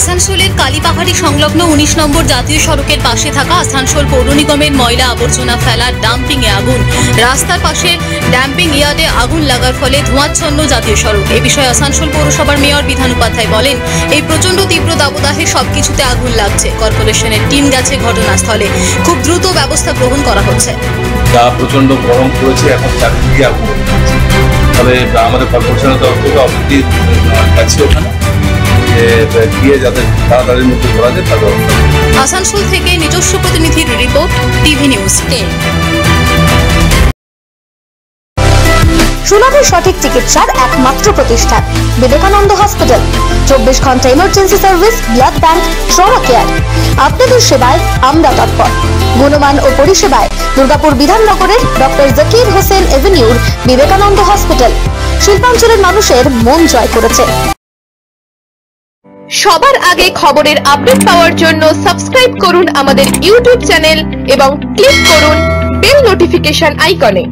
আসানসোলের কালীপাহাড়ি সংলগ্ন 19 নম্বর জাতীয় সড়কের পাশে থাকা আসানসোল পৌর নিগমের ময়লা আবর্জনা ফেলার ডাম্পিং এ আগুন। রাস্তার পাশে ডাম্পিং ইয়ার্ডে আগুন লাগার ফলে ধোঁয়াচ্ছন্ন জাতীয় সড়ক। এই বিষয়ে আসানসোল পৌরসভার মেয়র বিধান উপাধ্যায় বলেন, এই প্রচন্ড তীব্র দাবদাহে সবকিছুতে আগুন লাগছে। কর্পোরেশনের টিম গেছে ঘটনাস্থলে, খুব দ্রুত ব্যবস্থা গ্রহণ করা হচ্ছে। যা প্রচন্ড গরম পড়েছে, এখন চারিদিকে আগুন। তবে আমাদের কর্পোরেশনের তরফ থেকে অফিসটি গেছে ওখানে গিয়ে যাতে তাড়াতাড়ির মধ্যে করা যায় তার ব্যবস্থা। আসানসোল থেকে নিজস্ব প্রতিনিধির রিপোর্ট, টিভি নিউজ 10। সুলভে সঠিক চিকিৎসার একমাত্র প্রতিষ্ঠান বিবেকানন্দ হসপিটাল। 24 ঘন্টা emergency service, blood bank, trauma care. আপনাদের সেবায় আমরা তৎপর। গুণমান ও পরিষেবায় দুর্গাপুর বিধাননগরের ডক্টর জাকির হোসেন এভিনিউর বিবেকানন্দ হসপিটাল শিল্পাঞ্চলের মানুষের মন জয় করেছে। সবার আগে খবরের আপডেট পাওয়ার জন্য সাবস্ক্রাইব করুন আমাদের ইউটিউব চ্যানেল এবং ক্লিক করুন বেল নোটিফিকেশন আইকনে।